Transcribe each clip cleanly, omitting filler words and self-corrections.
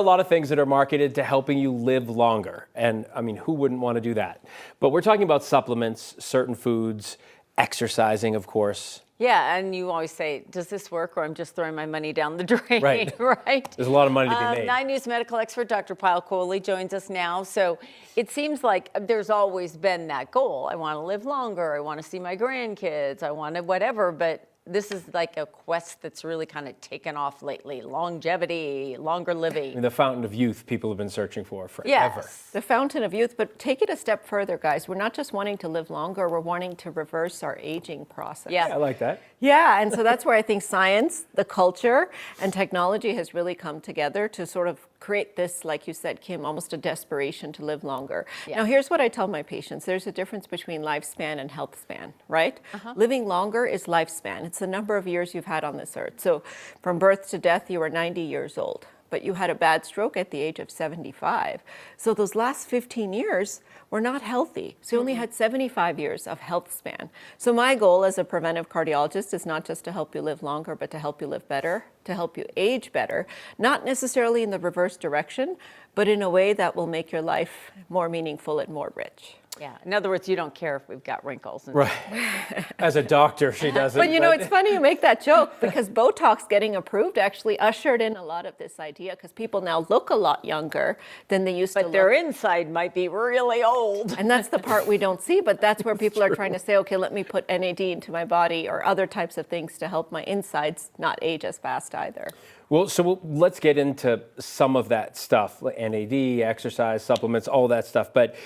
A lot of things that are marketed to helping you live longer. And I mean, who wouldn't want to do that? But we're talking about supplements, certain foods, exercising, of course. Yeah, and you always say, does this work, or I'm just throwing my money down the drain, Right. right? There's a lot of money to be made. 9 News medical expert Dr. Pyle Coley joins us now. So it seems like there's always been that goal. I want to live longer. I want to see my grandkids. I want to whatever, but this is like a quest that's really kind of taken off lately. Longevity, longer living. I mean, the fountain of youth people have been searching for forever. Yes. The fountain of youth, but take it a step further, guys. We're not just wanting to live longer, we're wanting to reverse our aging process. Yeah. I like that. Yeah, and so that's where I think science, the culture, and technology has really come together to sort of create this, like you said, Kim, almost a desperation to live longer. Yeah. Now, here's what I tell my patients. There's a difference between lifespan and health span, right? Living longer is lifespan. It's the number of years you've had on this earth. So from birth to death, you are 90 years old, but you had a bad stroke at the age of 75. So those last 15 years were not healthy. So you only had 75 years of health span. So my goal as a preventive cardiologist is not just to help you live longer, but to help you live better, to help you age better, not necessarily in the reverse direction, but in a way that will make your life more meaningful and more rich. Yeah. In other words, you don't care if we've got wrinkles. And Right. As a doctor, she doesn't. But you know, it's funny you make that joke because Botox getting approved actually ushered in a lot of this idea because people now look a lot younger than they used to But look. their inside might be really old. And that's the part we don't see, but that's where people are trying to say, okay, let me put NAD into my body or other types of things to help my insides not age as fast either. Well, let's get into some of that stuff, like NAD, exercise, supplements, all that stuff. But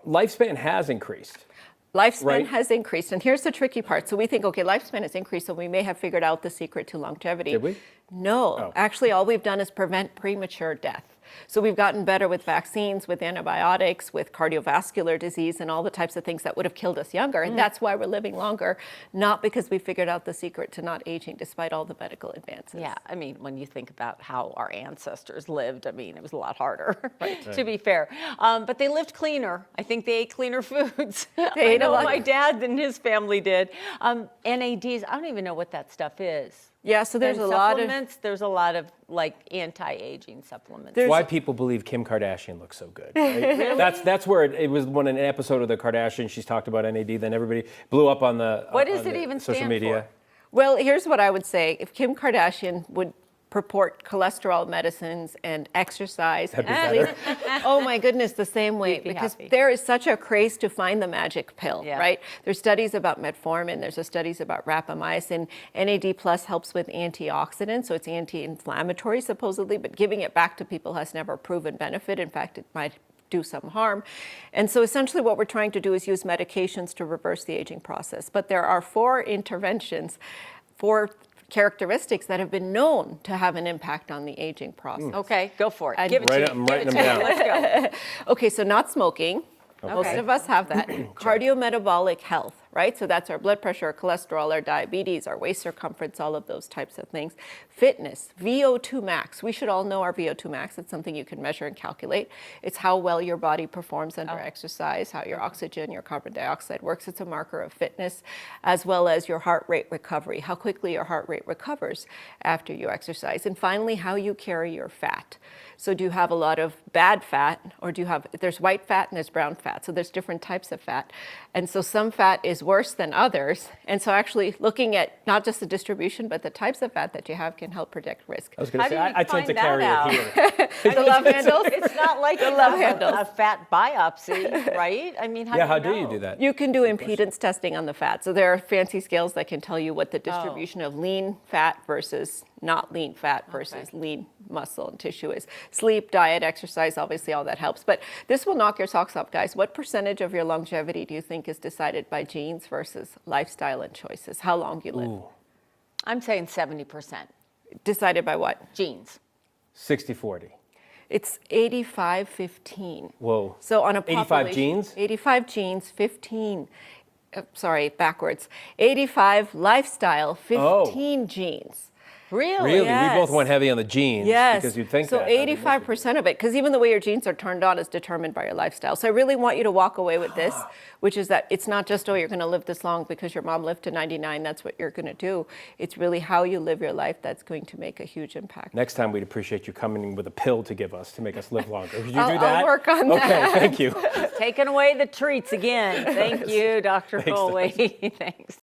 lifespan has increased. Lifespan Right. has increased, and here's the tricky part. So we think, okay, lifespan has increased, so we may have figured out the secret to longevity. Did we? No, Oh. actually all we've done is prevent premature death. So we've gotten better with vaccines, with antibiotics, with cardiovascular disease, and all the types of things that would have killed us younger. And that's why we're living longer, not because we figured out the secret to not aging despite all the medical advances. Yeah, I mean, when you think about how our ancestors lived, I mean, it was a lot harder, to be fair. But they lived cleaner. I think they ate cleaner foods. They ate I a know lot. my dad and his family did. NADs, I don't even know what that stuff is. Yeah, so there's And a lot of... supplements, there's a lot of like anti-aging supplements. There's- Why people believe Kim Kardashian looks so good. Right? That's where it was when in an episode of the Kardashians she's talked about NAD. Then everybody blew up on the What does on it the even social stand media. for? Well, here's what I would say. If Kim Kardashian would purport cholesterol medicines and exercise, That'd be and better. sleep, oh my goodness, the same way, You'd be because happy. there is such a craze to find the magic pill, Yeah. right? There's studies about metformin, there's studies about rapamycin. NAD plus helps with antioxidants, so it's anti-inflammatory supposedly, but giving it back to people has never proven benefit. In fact, it might do some harm. And so essentially what we're trying to do is use medications to reverse the aging process. But there are 4 interventions, 4 characteristics that have been known to have an impact on the aging process. Okay, go for it. And- Give it to me. I'm Give writing it them to me. down. Let's go. Okay, so not smoking. Most Okay. of us have that. Cardiometabolic health, right? So that's our blood pressure, our cholesterol, our diabetes, our waist circumference, all of those types of things. Fitness, VO2 max. We should all know our VO2 max. It's something you can measure and calculate. It's how well your body performs under exercise, how your oxygen, your carbon dioxide works. It's a marker of fitness, as well as your heart rate recovery, how quickly your heart rate recovers after you exercise. And finally, how you carry your fat. So do you have a lot of bad fat, or do you have, there's white fat and there's brown fat, so there's different types of fat. And so some fat is worse than others. And so actually looking at not just the distribution, but the types of fat that you have can help predict risk. I was going How to say, do you I tend to find that carry out? it here. The love handles? It's not like you love have handles. a fat biopsy, right? I mean, how Yeah, do you how do you know? do that? You can do impedance testing on the fat. So there are fancy scales that can tell you what the distribution of lean fat versus not lean fat versus lean muscle and tissue is. Sleep, diet, exercise, obviously all that helps. But this will knock your socks off, guys. What percentage of your longevity do you think is decided by genes versus lifestyle and choices? How long you live? Ooh, I'm saying 70% Decided by what? genes. 60-40. It's 85-15. Whoa. So on a 85 population, genes? 85 genes, 15, sorry, backwards. 85 lifestyle, 15 genes. Really? Really? Yes. We both went heavy on the genes Yes. because you'd think so that. 85% of it, because even the way your genes are turned on is determined by your lifestyle. So I really want you to walk away with this, which is that it's not just, oh, you're going to live this long because your mom lived to 99, that's what you're going to do. It's really how you live your life that's going to make a huge impact. Next time, we'd appreciate you coming in with a pill to give us to make us live longer. Could you I'll do that? work on that. Okay, thank you. Taking away the treats again. Thank you, Dr. Coley. Thanks.